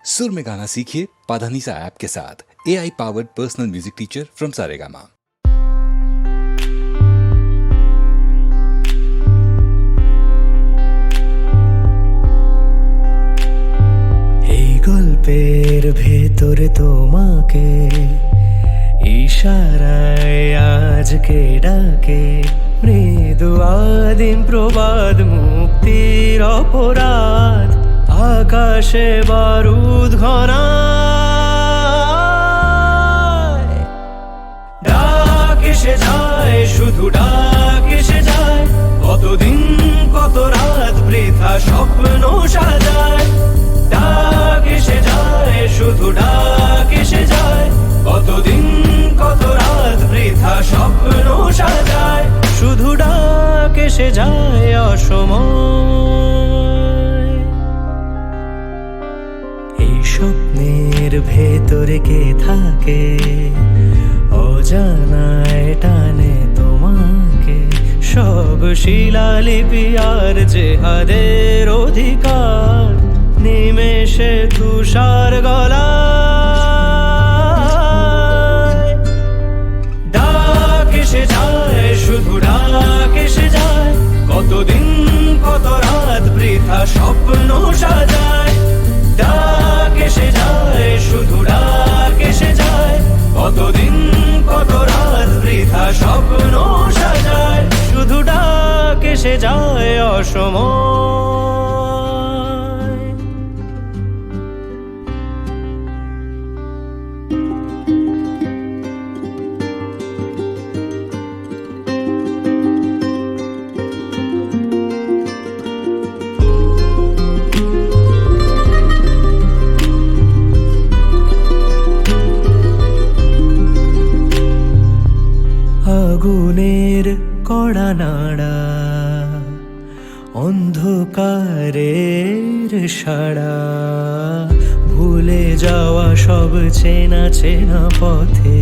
सुर में गाना सीखिए पाधानीसा ऐप के साथ। AI powered personal music teacher from Saregama. এই গল্পের ভেতরে তোমাকে ইশারায় আজকে ডাকে মৃদু আদিম প্রবাদ মুক্তির অপরাধ আকাশে বারুদ ঘনায় ডাক এসে যায় শুধু ডাক এসে যায় কতদিন কত রাত বৃথা স্বপ্ন সাজায় ডাক এসে যায় শুধু ডাক এসে যায় কতদিন কত রাত বৃথা স্বপ্ন সাজায় শুধু ডাক এসে যায় অসময় এই স্বপ্নের ভেতরে কে থাকে অজানায় টানে তোমাকে সব শিলালিপি আর জেহাদের অধিকার নিমেষে তুষার গলায় ডাক এসে যায় শুধু ডাক এসে যায় কতদিন কত রাত বৃথা স্বপ্ন সাজায় ডাক এসে যায় শুধু ডাক এসে যায় কতদিন কত রাত বৃথা স্বপ্ন সাজায় শুধু ডাক এসে যায় অসময় আগুনের কড়া নাড়া অন্ধকারের সাড়া ভুলে যাওয়া সব চেনা চেনা পথে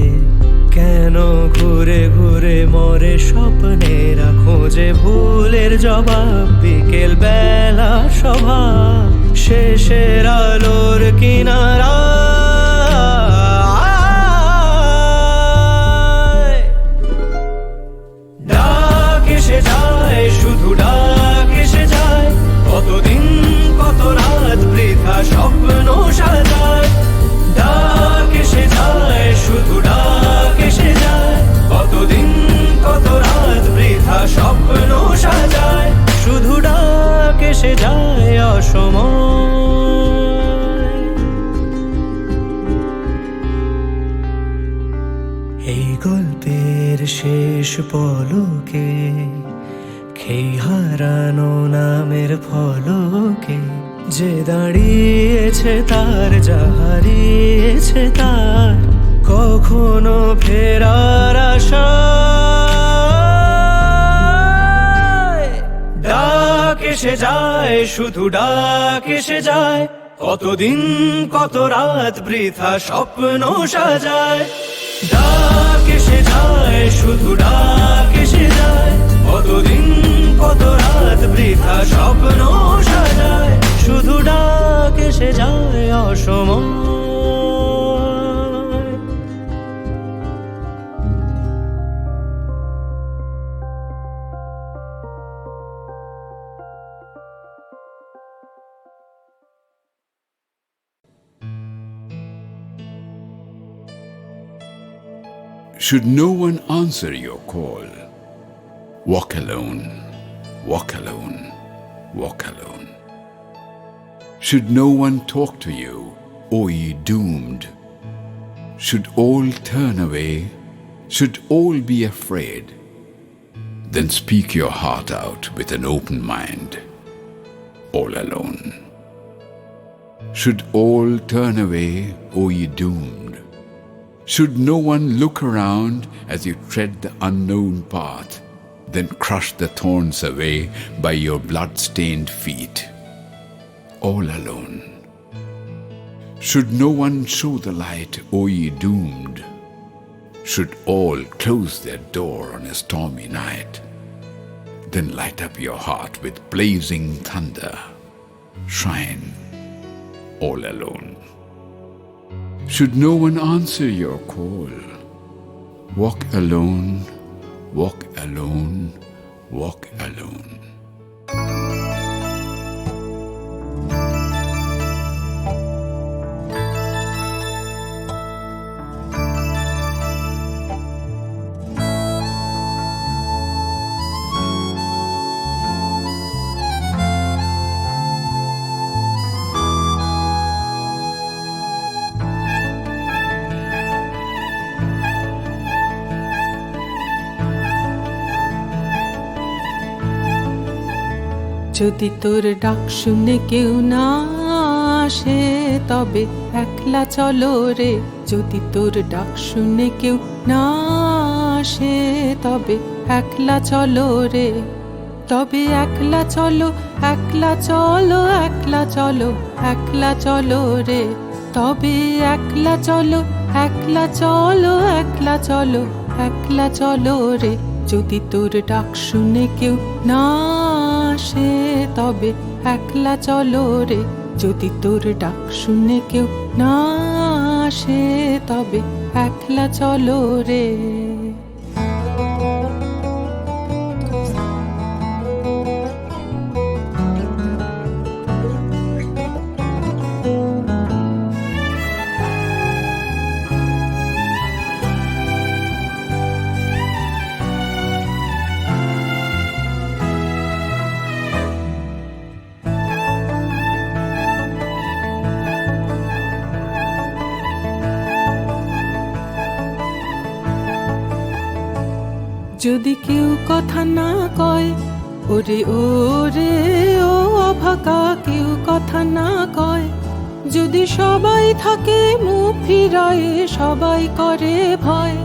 কেন ঘুরে ঘুরে মরে স্বপ্নেরা খোঁজে ভুলের জবাব বিকেল বেলা সভা শেষের আলোর কিনারা শুধু ডাক এসে যায় কতদিন কত রাত বৃথা স্বপ্ন সাজায় ডাক এসে যায় শুধু ডাক এসে যায় কতদিন কত রাত বৃথা স্বপ্ন সাজায় শুধু ডাক এসে যায় অসময় এই গল্পের শেষ পলকে খেই হারানো নামের ফলকে যে দাঁড়িয়েছে তার যা হারিয়েছে তার কখনো ফেরার আশা ডাক এসে যায় শুধু ডাক এসে যায় কতদিন কত রাত বৃথা স্বপ্ন সাজায় ডাক এসে যায় শুধু ডাক এসে যায় কতদিন কত রাত বৃথা স্বপ্ন সাজায় শুধু ডাক এসে যায় অসময় Should no one answer your call, walk alone, walk alone, walk alone. Should no one talk to you, O ye doomed, should all turn away, should all be afraid, then speak your heart out with an open mind, all alone. Should all turn away, O ye doomed, should no one look around as you tread the unknown path, then crush the thorns away by your blood-stained feet, all alone. Should no one show the light, O ye doomed, should all close their door on a stormy night, then light up your heart with blazing thunder, shine, all alone. Should no one answer your call, walk alone, walk alone, walk alone. যদি তোর ডাক শুনে কেউ না আসে তবে একলা চলো রে। যদি তোর ডাক শুনে কেউ না আসে তবে একলা চলো রে। তবে একলা চলো, একলা চলো, একলা চলো, একলা চলো রে। তবে একলা চলো, একলা চলো, একলা চলো, একলা চলো রে। যদি তোর ডাক শুনে কেউ না আসে তবে একলা চলো রে। যদি তোর ডাক শুনে কেউ না আসে তবে একলা চলো রে। যদি কেউ কথা না কয়, ওরে ওরে ও অভাগা, কেউ কথা না কয়। যদি সবাই থাকে মুখ ফিরায়, সবাই করে ভয়।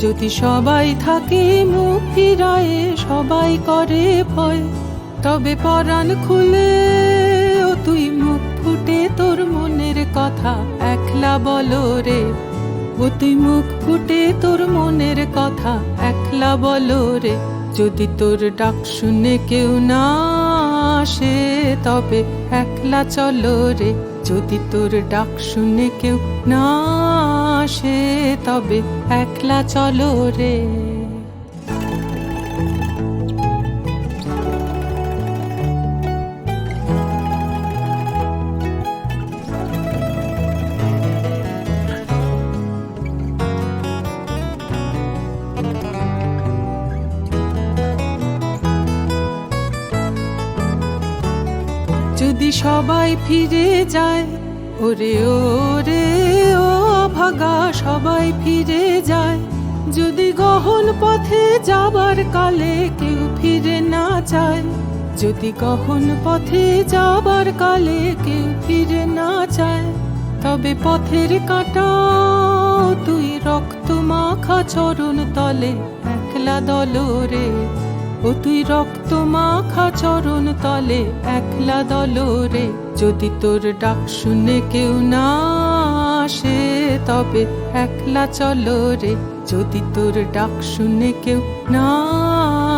যদি সবাই থাকে মুখ ফিরায়, সবাই করে ভয়। তবে পরাণ খুলে ও তুই মুখ ফুটে তোর মনের কথা একলা বলো রে। ও তুই মুখ ফুটে তোর মনের কথা একলা বলো রে। যদি তোর ডাক শুনে কেউ না আসে তবে একলা চলো রে। যদি তোর ডাক শুনে কেউ না আসে তবে একলা চলো রে। যদি সবাই ফিরে যায়, ওরে ওরে ও অভাগা, সবাই ফিরে যায়। যদি গহন পথে যাবার কালে কেউ ফিরে না যায়। যদি গহন পথে যাবার কালে কেউ ফিরে না যায়। তবে পথের কাঁটা তুই রক্ত মাখা চরণ তলে একলা দলো রে। ও তুই রক্ত মাখা চরণ তলে একলা দলো রে। যদি তোর ডাক শুনে কেউ না আসে তবে একলা চলো রে। যদি তোর ডাক শুনে কেউ না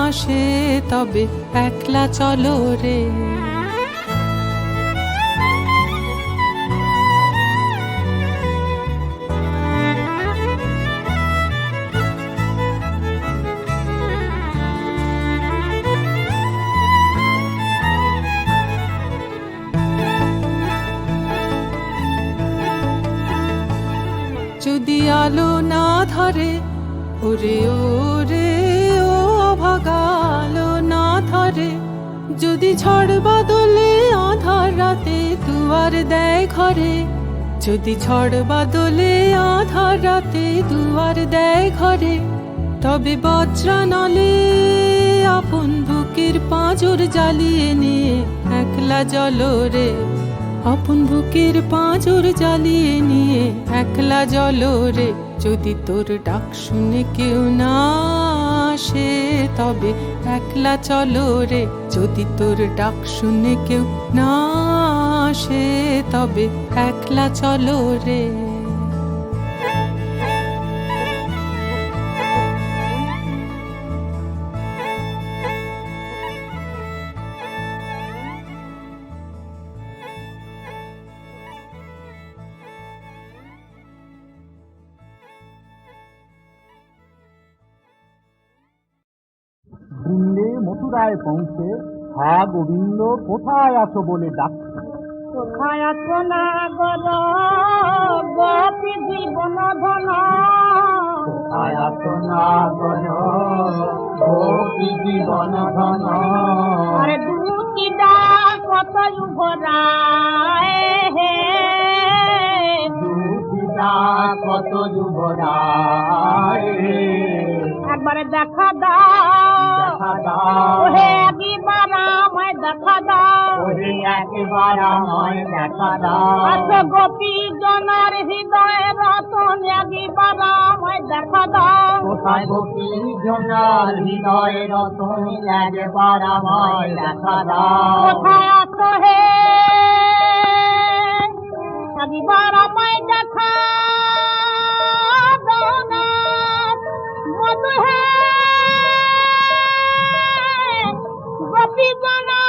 আসে তবে একলা চলো রে। যদি আলো না ধরে, ওরে ওরে ও অভাগা, আলো না ধরে। যদি ঝড় বাদলে আধার রাতে দুয়ার দেয় ঘরে। যদি ঝড় বাদলে আধার রাতে দুয়ার দেয় ঘরে। তবে বজ্রানলে আপন বুকের পাঁজর জ্বালিয়ে নিয়ে একলা জ্বলো রে। আপন বুকের পাঁজর জ্বালিয়ে নিয়ে একলা জ্বলো রে। যদি তোর ডাক শুনে কেউ না আসে তবে একলা চলো রে। যদি তোর ডাক শুনে কেউ না আসে তবে একলা চলো রে। মথুরায় পৌঁছে হা গোবিন্দ কোথায় আছো বলে ডাকছে। কোথায় আছো না গর গোপী জীবন ধন, কোথায় আছো না গর গোপী জীবন ধন, আরে দুটি ডাক কত যুবরায় হে, দুটিটা কত যুবরায় একবারে দেখা দাও দেখা দাও, ওহে একবার আমায় দেখা দাও, ওরে একবার আমায় দেখা দাও, আচ্ছা গোপী জনার হৃদয় রতন একবার আমায় দেখা দাও, কোথায় গোপী জনার হৃদয় রতন একবার আমায় দেখা দাও, কোথায় আছো হে একবার আমায় দেখা দাও না, মধু হে গোপী জনা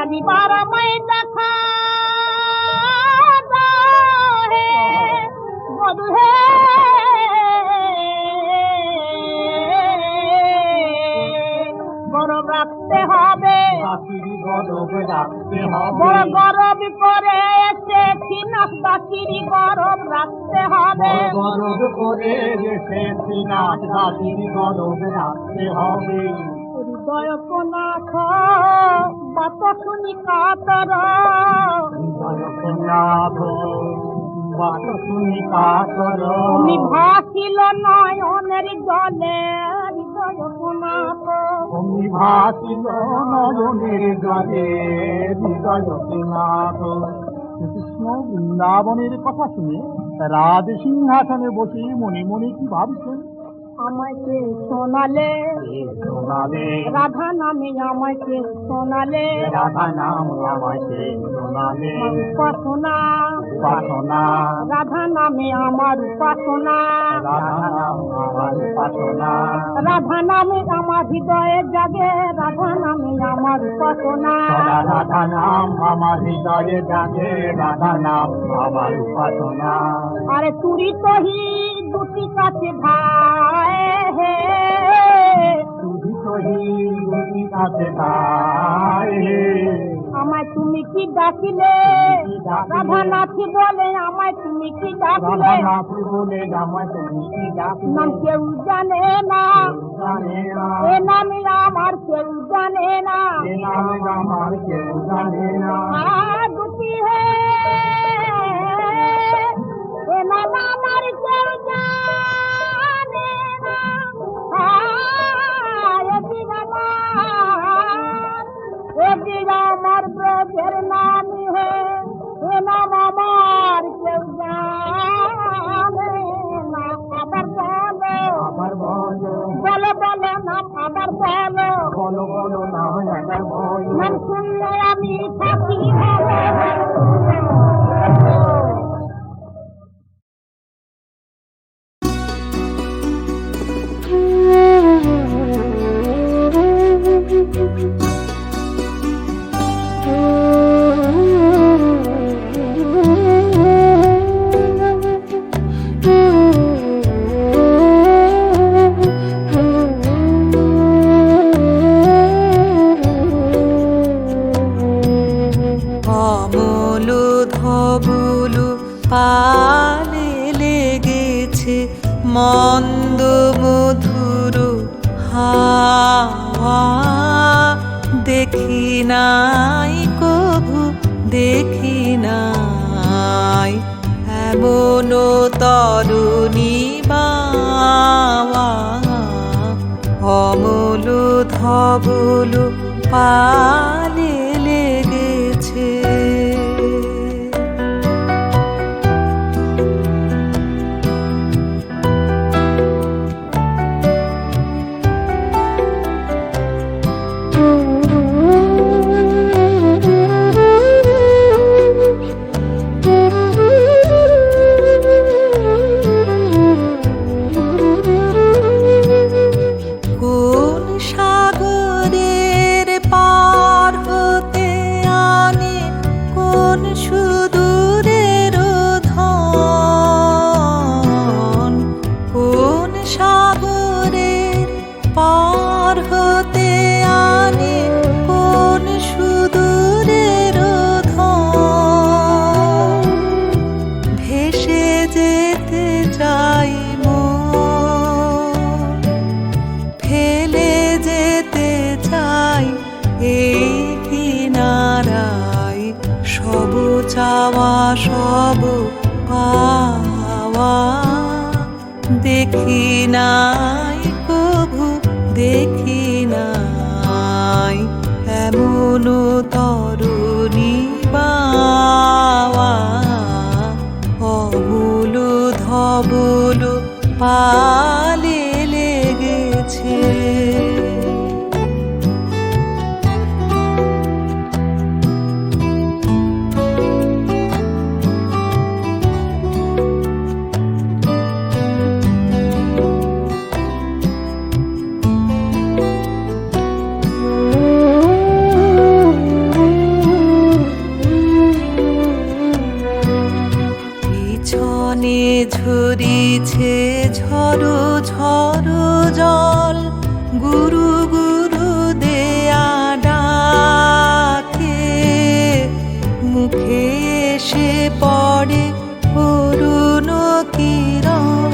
একবার আমায় দেখা দাও হে মধু হে, গরব রাখতে হবে বাকির গরব রাখতে হবে, বড় গরব করে এসেছি না, বাকির গরব রাখতে হবে, গরব করে এসেছি না, বাকির গরব রাখতে হবে, হৃদয় কোনাথ বাত শুনি কাতর, জগন্নাথ বাত শুনি কাতর, তুমি ভাসিল নয়নের জলে হৃদয় কোনাথ, তুমি ভাসিল নয়নের জলে হৃদয়নাথ। শ্রীকৃষ্ণ বৃন্দাবনের কথা শুনে রাজ সিংহাসনে বসে মনে মনে কি ভাবছেন? আমাকে শোনালে শোনালে রাধা নামে আমাকে শোনালে, রাধা নাম আমাকে শোনালে, উপাসনা উপাসনা রাধা নামে আমার উপাসনা, রাধা নাম আমার উপাসনা, রাধা নামে আমার হৃদয়ে জাগে, রাধা নামে আমার উপাসনা, রাধা নাম আমার হৃদয়ে জাগে, রাধা নাম আমার উপাসনা, আরে তুরি তহি দুটি কাছে ভাই হে, তুই তহি দুটি কাছে ভাই, আমায় তুমি কি ডাকিলে, রাধা নাথি বলে আমায় তুমি কি ডাকিলে, রাধা নাথ বলে আমায় তুমি কি ডাকলে, নাম কেউ জানে না, জানে না, এ নামে আমার কেউ জানে না, এ নামে আমার কেউ জানে না, দুটি হে এ নাম আমার কেউ জানে না, আমার ব্রজের নাম হে, এ নাম আমার কেউ জানে না, আবার বলো আবার বলো বলো বলো নাম আবার বলো, বলো বলো না একবার বলো, নাম শুনলে আমি থাকি ভালো। অমল ধবল পালে লেগেছে মন্দ মধুর হাওয়া, দেখি নাই কভু দেখি নাই এমন তরুণী বাওয়া, অমল ধবল পালে লেগেছে। কোন সাগরের পার নারাই, সব চাওয়া সব পাওয়া। দেখি নাই কভু দেখি নাই এমন তরুণী বাওয়া। অমূল ধবল পালে লেগেছে। পিছনে ঝরিছে ঝড়ো ঝড়ো জল, গুরু গুরু দেয়া ডাকে। মুখে এসে পড়ে করুণ কিরণ,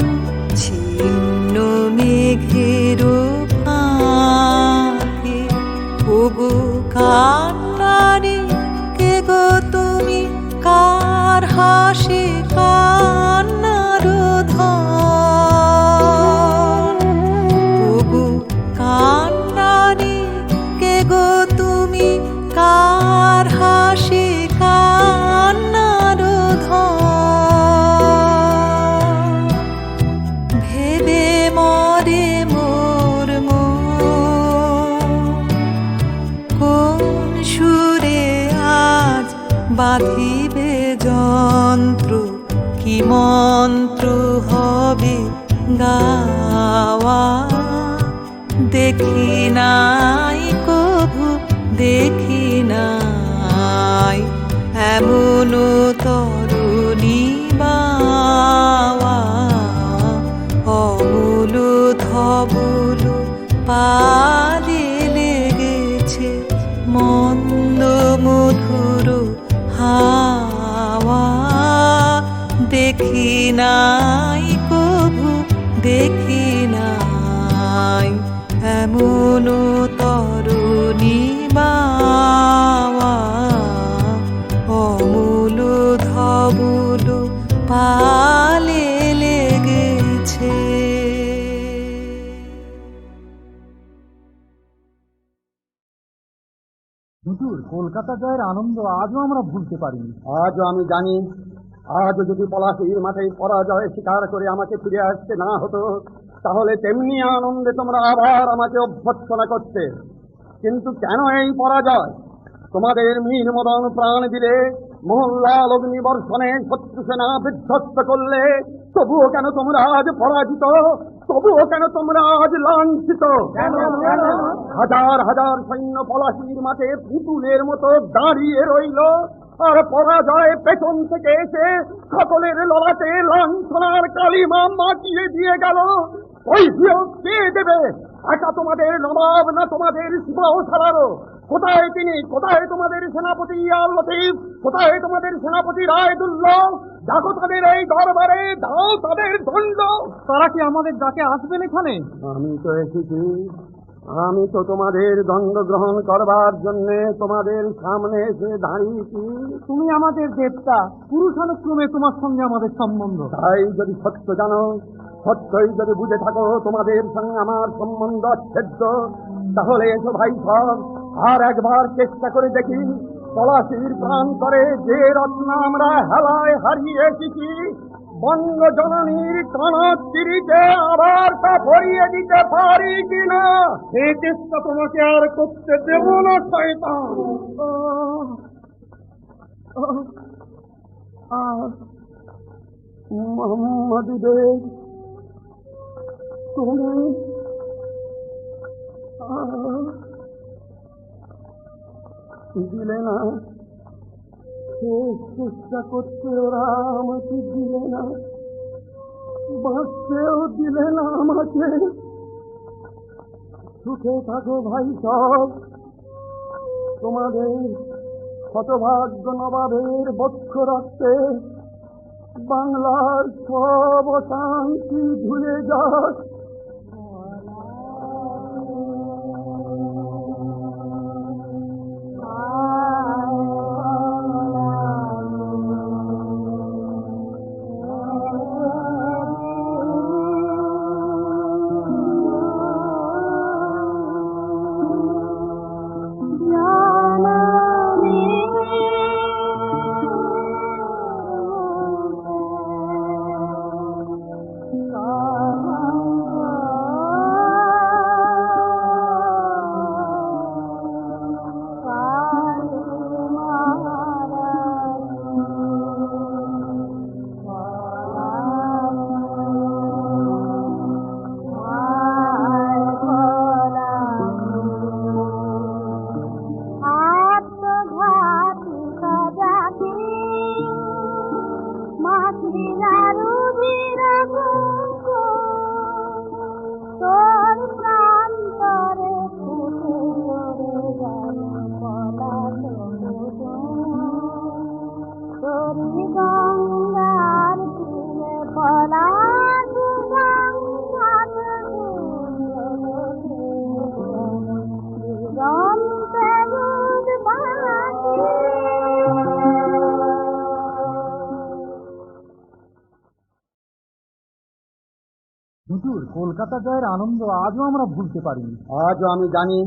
ছিন্ন মেঘের ফাঁকে। ওগো কান্নারে কে গো তুমি, কার হাসি কান্নার ধন। ওগো কান্নারে কে গো তুমি, কার হাসি কান্নার ধন। ভেবে মরে মোর মন, কোন সুরে আজ বাঁধিবে যন্ত্র, কি মন্ত্র হবে গাওয়া। দেখি নাই কভু দেখি নাই এমন তরুণী বাওয়া। অমূল ধবল পালে লেগেছে মন্দ মধুর হাওয়া। দেখি নাই কভু দেখি নাই এমন তরুণী বাওয়া। অমূল ধবল পালে লেগেছে। হুজুর, কলকাতা জয়ের আনন্দ আজও আমরা ভুলতে পারিনি। আজও আমি জানি, আজও যদি পলাশীর মাঠে পরাজয় স্বীকার করে আমাকে ফিরে আসতে না হতো, তাহলে তেমনি আনন্দে তোমরা আবার আমাকে অভ্যর্থনা করতে। কিন্তু কেন এই পরাজয়? তোমাদের মীর মদন প্রাণ দিলে, মোহনলাল অগ্নিবর্ষণে শত্রু সেনা বিধ্বস্ত করলে, তবুও কেন তোমরা আজ পরাজিত? তবুও কেন তোমরা আজ লাঞ্ছিত? হাজার হাজার সৈন্য পলাশীর মাঠে পুতুলের মতো দাঁড়িয়ে রইল, আর পরাজয় পেছন থেকে এসে সকলের লড়াতে লাঞ্ছনার কালিমা মাটিয়ে দিয়ে গেল। ওই বিয়োগ কে দেবে? একা তোমাদের নবাব না তোমাদের সিপাহ সালারও? কোথায় তিনি? কোথায় তোমাদের সেনাপতি ইয়ার লতিফ? কোথায় তোমাদের সেনাপতি রায়দুল্লাহ? দেখো তাদের এই দরবারে, দাও তাদের দণ্ড। তারা কি আমাদের ডাকে আসবেন এখানে? আমি তো এসেছি, আমি তো তোমাদের দণ্ড গ্রহণ করবার জন্য তোমাদের সামনে এসে দাঁড়িয়েছি। তুমি আমাদের দেবতা, পুরুষানুক্রমে তোমার সঙ্গে আমাদের সম্বন্ধ। তাই যদি সত্য জানো, সত্যই যদি বুঝে থাকো তোমাদের সঙ্গে আমার সম্বন্ধ অচ্ছেদ্য, তাহলে এসো ভাই সব, আর একবার চেষ্টা করে দেখি পলাশীর প্রান্তরে যে রত্ন আমরা হেলায় হারিয়ে এসেছি, বঙ্গ জননীর কনকগিরিতে আবার তা ভরিয়ে দিতে পারি কিনা। এই চেষ্টা তোমাকে আর করতে দেব না শয়তান। মোহাম্মদীদের তুমি দিলে না, শেষ চেষ্টা করতে ওরা আমাকে দিলে না, বাঁচতেও দিলে না আমাকে। সুখে থাকো ভাই সব, তোমাদের শতভাগ্য নবাবের বক্ষ রক্তে বাংলার সব অশান্তি ধুয়ে যাক। কলকাতা জয়ের আনন্দ আজও আমরা ভুলতে পারিনি। আজও আমি জানি,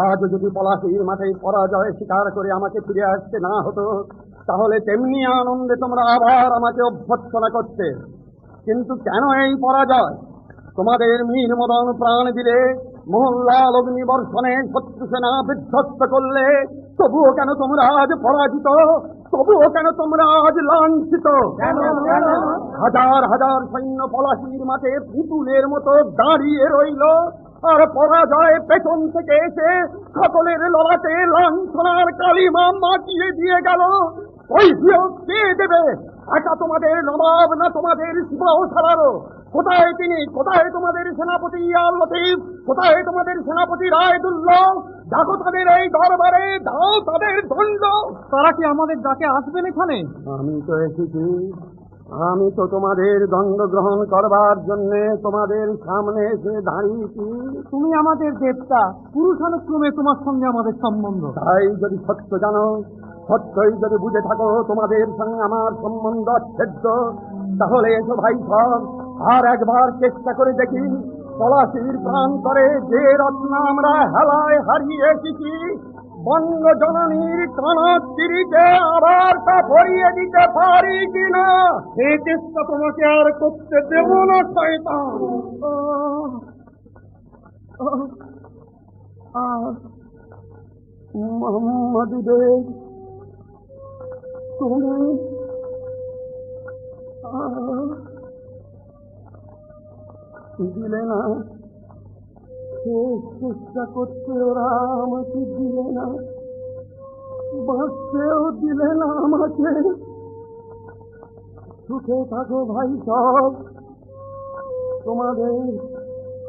আজও যদি পলাশীর মাঠে পরাজয় স্বীকার করে আমাকে ফিরে আসতে না হতো, তাহলে তেমনি আনন্দে তোমরা আবার আমাকে অভ্যর্থনা করতে। কিন্তু কেন এই পরাজয়? তোমাদের মীর মদন প্রাণ দিলে, মোহনলাল অগ্নিবর্ষণে শত্রু সেনা বিধ্বস্ত করলে, তবুও কেন তোমরা আজ পরাজিত? তবুও কেন তোমরা আজ লাঞ্ছিত? হাজার হাজার সৈন্য পলাশীর মাঠে পুতুলের মতো দাঁড়িয়ে রইল, আর পরাজয় পেছন থেকে এসে সকলের ললাটে লাঞ্ছনার কালিমা মাটিয়ে দিয়ে গেল। ওই কে দেবে? একা তোমাদের নবাব না তোমাদের সিপাহ সালারও? কোথায় তিনি? কোথায় তোমাদের সেনাপতি ইয়ার লতিফ? কোথায় তোমাদের সেনাপতি রায়দুল্লাহ? ডাকো তাদের এই দরবারে, দাও তাদের দণ্ড। তারা কি আমাদের ডাকে আসবেন এখানে? আমি তো এসেছি, আমি তো তোমাদের দণ্ড গ্রহণ করবার জন্য তোমাদের সামনে এসে দাঁড়িয়েছি। তুমি আমাদের দেবতা, পুরুষানুক্রমে তোমার সঙ্গে আমাদের সম্বন্ধ। তাই যদি সত্য জানো, সত্যই যদি বুঝে থাকো তোমাদের সঙ্গে আমার সম্বন্ধ অচ্ছেদ্য, তাহলে এসো ভাই সব, আর একবার চেষ্টা করে দেখি পলাশীর প্রান্তরে যে রত্ন আমরা হেলায় হারিয়ে এসেছি, বঙ্গ জননীর কনকগিরিতে আবার তা ভরিয়ে দিতে পারি কিনা। এই চেষ্টা তোমাকে আর করতে দেব না শয়তান। মোহাম্মদীদের তুমি দিলে না, শেষ চেষ্টা করতে ওরা আমাকে দিলে না, বাঁচতেও দিলে না আমাকে। সুখে থাকো ভাই সব, তোমাদের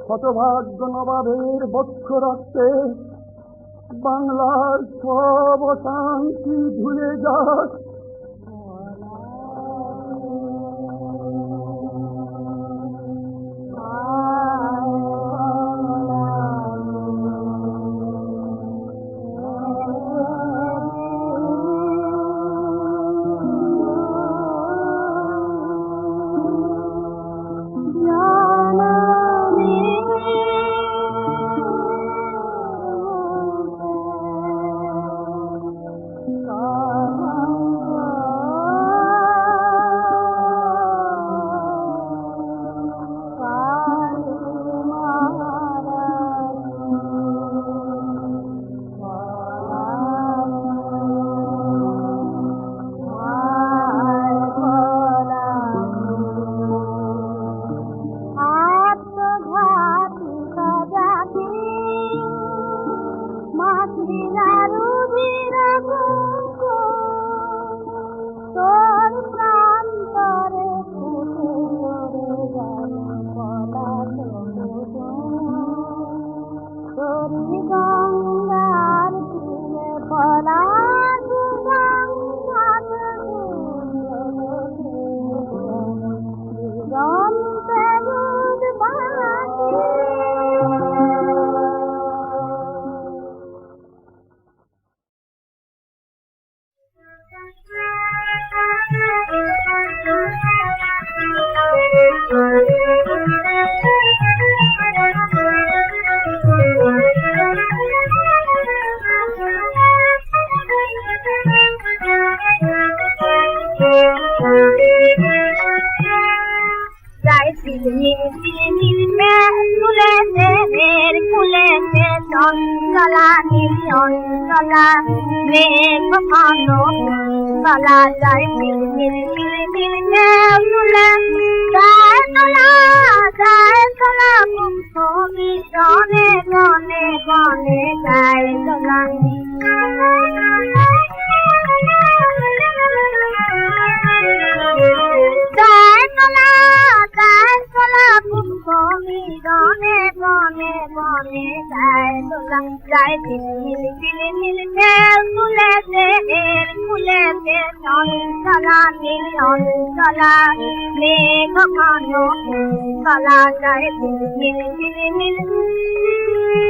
হতভাগ্য নবাবের বক্ষ রক্তে বাংলার সব অশান্তি ধুয়ে যাক।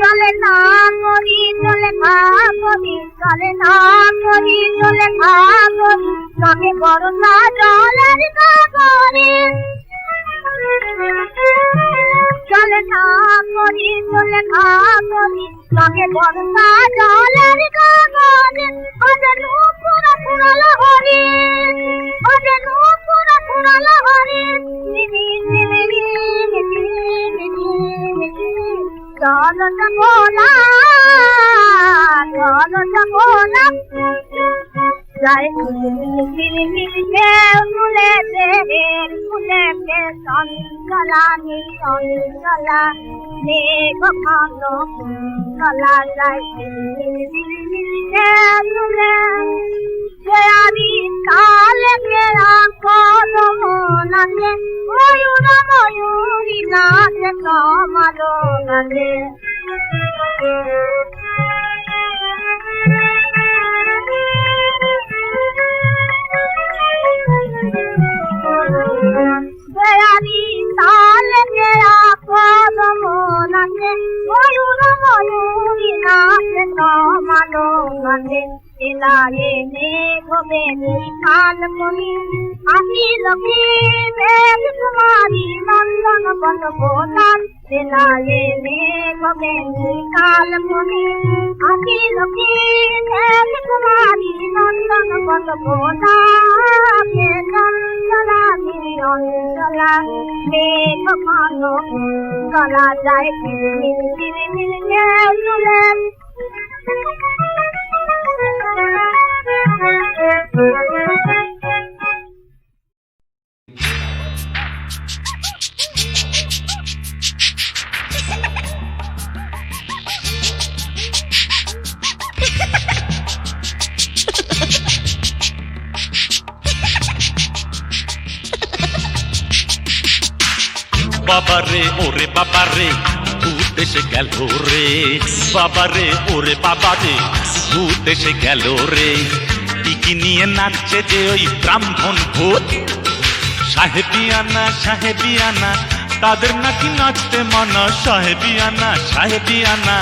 চলে না করি চলে খা করি চলে না করি চলে খা করি তবে বড় জলের কাগরে চলে না করি চলে না করি মাকে বর্ষা জলের কাগজে ওদের নুপুরা ফুরালো হরি ওদের নুপুরা ফুরালো হরি চলটা বোলা চলটা বোলা যায় মিলকে ফুলেতে চঞ্চলা চঞ্চলা মেঘ ঘন চলা যায় মিলকে ফুলে আমি কালে গেরা কদম নাচে ময়ূর ময়ূরী নাচে কমালো নাচে বেয়ারি তালে গেরা কদম নাচে ময়ূর ময়ূরী নাচে কমালো নাচে এলায়ে মেঘ বেনি কাল মনি আহিল কি মেঘ কুমারী নন্দন বন গোলাম এলায়ে মেঘ বেনি কাল মনি আহিল কি মেঘ কুমারী নন্দন বন গোলাম চঞ্চলা নিরঞ্চলা মেঘ ঘন চলা যায় মিল মিল চলে বাবারে ওরে বাবারে ভূত এসে গেল রে বাবারে ওরে বাবারে ভূত এসে গেল রে টিকি নিয়ে নাচছে যে ওই ব্রাহ্মণ ভূত সাহেবিয়ানা সাহেবিয়ানা তাদের নাকি নাচতে মানা সাহেবিয়ানা সাহেবিয়ানা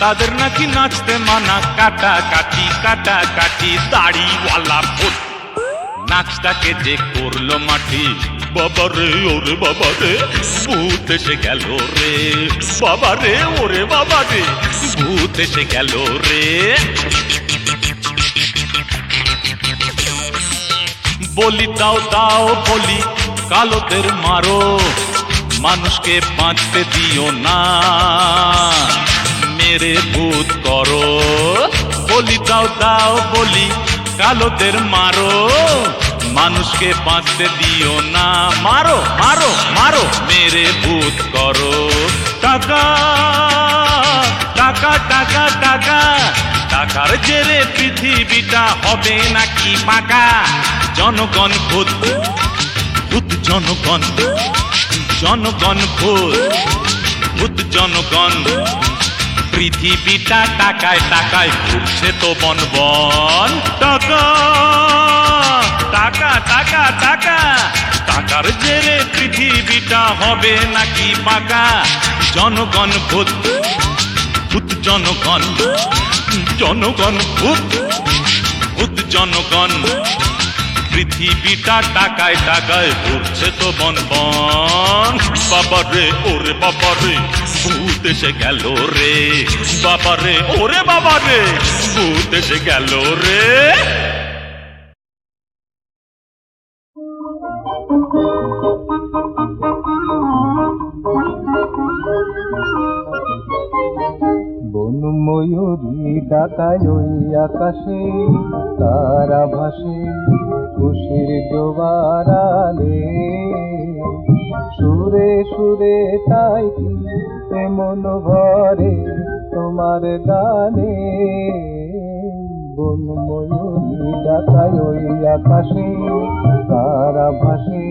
তাদের নাকি নাচতে মানা কাটা কাটি দাড়িওয়ালা ভূত নাচটাকে যে করলো মাটি বাবারে ওরে বাবারে ভূত এসে গেল রে বাবারে ওরে বাবারে ভূত এসে গেল রে বলি দাও দাও বলি কালোদের মারো মানুষকে বাঁচতে দিও না মেরে ভূত করো বলি দাও দাও বলি কালোদের মারো মানুষকে বাঁচতে দিও না মারো মারো মারো মেরে ভূত করো টাকা টাকা টাকা টাকা টাকার জেরে পৃথিবীটা হবে নাকি পাকা জনগণ ভূত ভূত জনগণ জনগণ ভূত ভূত জনগণ পৃথিবীটা টাকায় টাকায় ঘুরছে তো বন বন টাকা টাকা টাকা টাকা টাকার জেরে পৃথিবীটা হবে নাকি পাকা জনগণ ভূত ভূত জনগণ জনগণ ভূত ভূত জনগণ পৃথিবীটা টাকায় টাকায় ঘুরছে তো বন বন বাবারে ওরে বাবারে ভূত এসে গেল রে বাবারে ওরে বাবারে ভূত এসে গেল রে বন ময়ূরী ডাকায় ওই আকাশে তারা ভাসে খুশির জোয়ারালে সুরে সুরে তাই কি এমন ভরে তোমার গানে বন ময়ূরী ডাকায় ওই আকাশে তারা ভাসে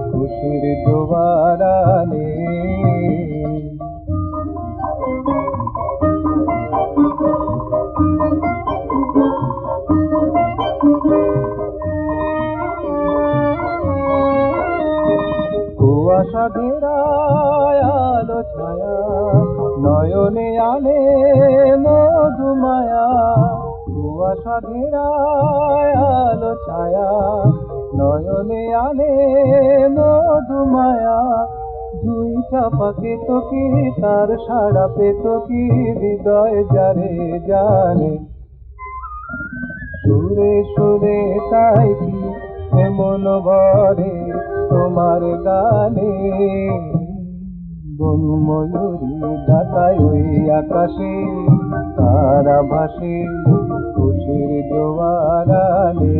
খুশির জোয়ারালে কুয়াশা ঘেরায় আলো ছায়া নয়নে আনে মধুমায়া কুয়াশা ঘেরায় আলো ছায়া নয়নে আনে মধুমায়া জুই চাপাকে তো কি তার সাড়া পেত কি হৃদয় যারে জানে সুরে সুরে তাই কি এমন ভরে তোমার গানে বনময়ূরী ডাকায় ওই আকাশে তারা ভাসে খুশির জোয়ারানে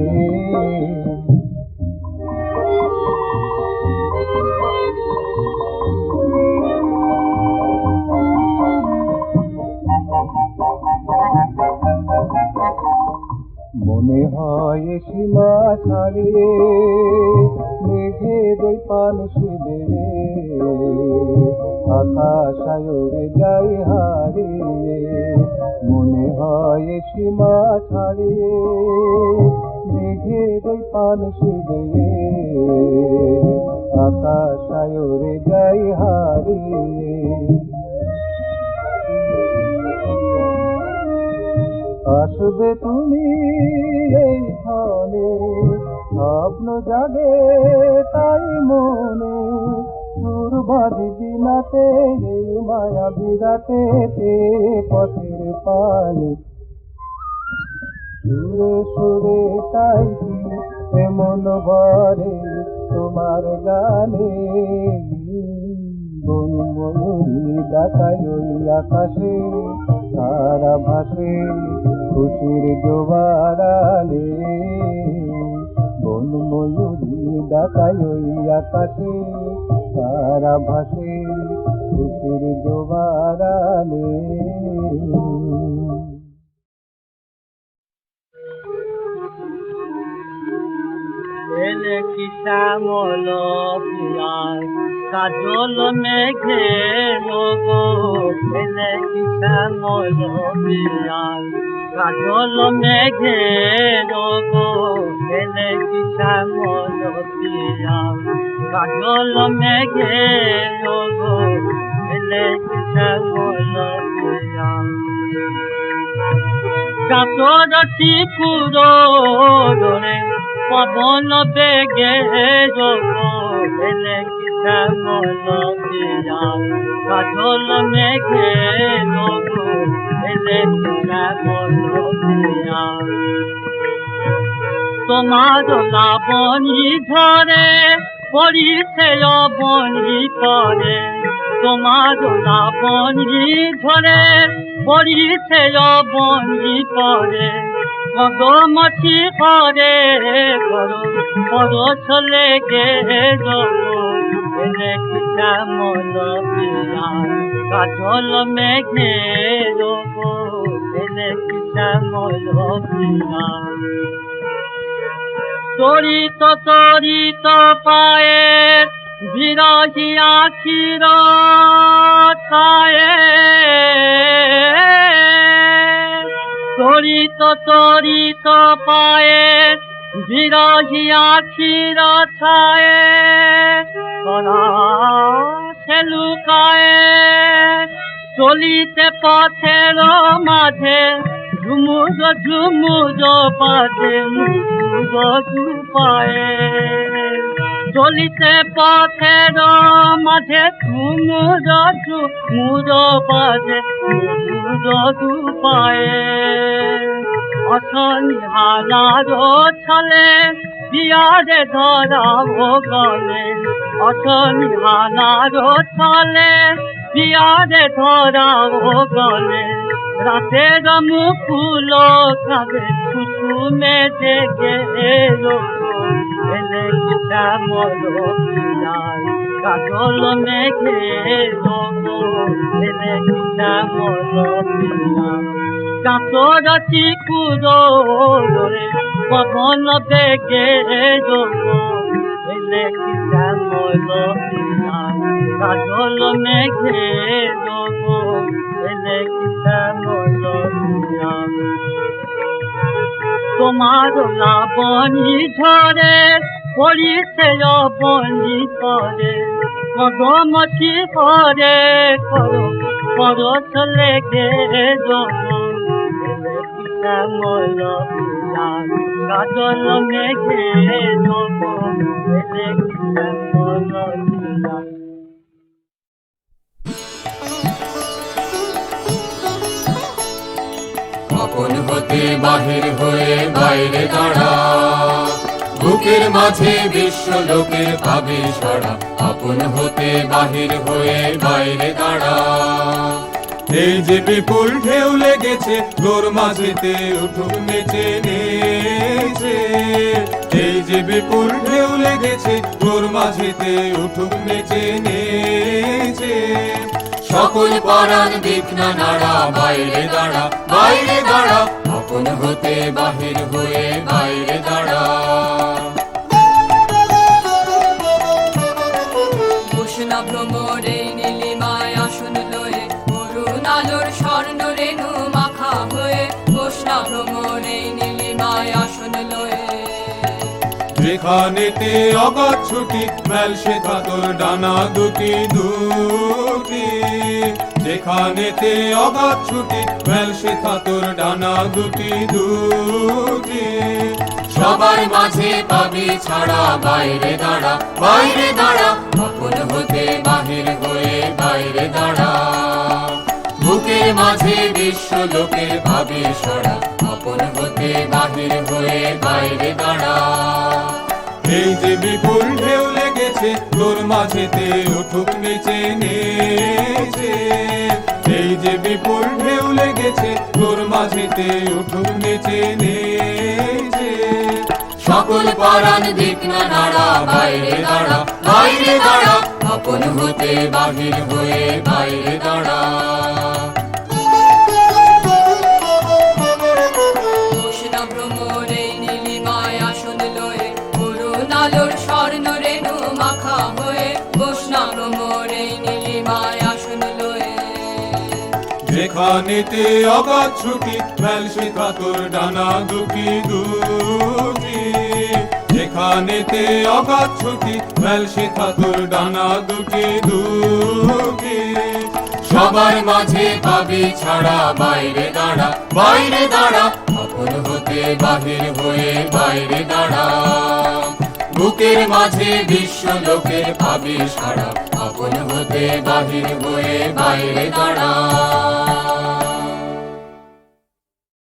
মনে হয় সীমা ছাড়িয়ে মেঘের ওই পান শিবে আকাশায় উড়ে যাই হারিয়ে মনে হয় সীমা ছাড়িয়ে মেঘের ওই পান শিবে আকাশায় উড়ে যাই হারিয়ে আসবে তুমি এইখানে স্বপ্ন জাগে তাই মনে সুর বাঁধি দিনাতে এই মায়া বিরাতে পথের পানে সুরে সুরে তাই কি এমন ভরে তোমার গানে বনময়ূরী ডাকায় ওই আকাশে তারা ভাসে খুশির জোয়ারানে বনময়ূরী ডাকায় ওই আকাশে তারা ভাসে খুশির জোয়ারানে এলে কি শ্যামল পিয়ার কাজল মেঘে গো এলে কি শ্যামল পিয়ার কাজল মেঘে গো এলে কি শ্যামল পিয়ার কাজল মেঘে গো এলে কি শ্যামল পিয়ার চাতর চিকুরো দোরে পবন বেগে যোগ এলে কি শ্যামল পিয়ার কাজল মেঘে যোগ এলে কি শ্যামল পিয়ার তোমার লাবণী ঝরে পড়িছে অবনী করে তোমার লাবণী ঝরে পড়িছে অবনী করে মধুমতি করে করো পরশ লেগে এলে কি শ্যামল পিয়ার কাজল মেঘে এলে কি শ্যামল পিয়ার তরিত তরিত পায়ে বিরহি আখির ছায়ে তরিত তরিত পায়ে বিরহি আখির ছায়ে সে লুকায়ে চলিতে পথের মাঝে ঝুমুর ঝুমুর বাজে মুগুর পায়ে চলিতে পথের মাঝে ঝুমুর ঝুমুর বাজে মুগুর পায়ে অসনিহানার ছলে পিয়ারে ধরাবো গলে অসনিহানার ছলে পিয়ারে ধরাবো গলে রাতের মুকুল কাঁদে কুসুমে জেগে এলে কি শ্যামল পিয়ার কাজল মেঘে এলে কি শ্যামল পিয়ার চাতর চিকুরো দোরে পবন বেগে এলে কি শ্যামল পিয়ার কাজল মেঘে এলে কি শ্যামল পিয়ার তোমার লাবণী ঝরে পড়িছে অবনী করে মধুমতি করে করো পরশ লেগে এলে কি শ্যামল পিয়ার কাজল মেঘে নব দেখি বলছিলাম আপন হতে বাহির হয়ে বাইরে দাঁড়া, বুকের মাঝে বিশ্ব লোকের পাবে সাড়া। আপন হতে বাহির হয়ে বাইরে দাঁড়া। এই যে বিপুল ঢেউ লেগেছে তোর মাঝেতে উঠুক নেচে নেচে। এই যে বিপুল ঢেউ লেগেছে তোর মাঝেতে উঠুক নেচে নেচে। সকল পরাণ দিক না নাড়া, বাইরে দাঁড়া, বাইরে দাঁড়া। আপন হতে বাহির হয়ে বাইরে দাঁড়া। উষ্ণা ভ্রমরে নীলিমায় আসন লয়ে অরুণ আলোর স্বর্ণ রেণু মাখা হয়ে। উষ্ণা ভ্রমরে নীলিমায় আসন লয়ে যেখানেতে অগাধ ছুটি মেল শেখা তোর ডানা দুটি দুটি। যেখানেতে অগাধ ছুটি মেল শেখা তোর ডানা দুটি দুটি। সবার মাঝে পাবি ছাড়া, বাইরে দাঁড়া, বাইরে দাঁড়া। আপন হতে বাহির হয়ে বাইরে দাঁড়া। বুকের মাঝে বিশ্ব লোকের ভাবি সাড়া। আপন হতে বাহির হয়ে বাইরে দাঁড়া। এই যে বিপুল ঢেউ লেগেছে তোর মাঝেতে উঠুক নেচে নেচে। এই যে বিপুল ঢেউ লেগেছে তোর মাঝেতে উঠুক নেচে নেচে। সকল পরাণ দিক না নাড়া, বাইরে দাঁড়া, বাইরে দাঁড়া। আপন হতে বাহির হয়ে বাইরে দাঁড়া। উষ্ণা ভ্রমরে নীলিমায় আসন লয়ে অরুণ আলোর স্বর্ণ রেণু মাখা হয়ে। উষ্ণা ভ্রমরে নীলিমায় আসন লয়ে যেখানেতে অগাধ ছুটি মেল শেখা তোর ডানা দুটি দুটি। যেখানেতে অগাধ ছুটি মেল শেখা তোর ডানা দুটি দুটি। সবার মাঝে পাবি ছাড়া, বাইরে দাঁড়া, বাইরে দাঁড়া। আপন হতে বাহির হয়ে বাইরে দাঁড়া। বুকের মাঝে বিশ্ব লোকের পাবি সাড়া। আপন হতে বাহির হয়ে বাইরে দাঁড়া।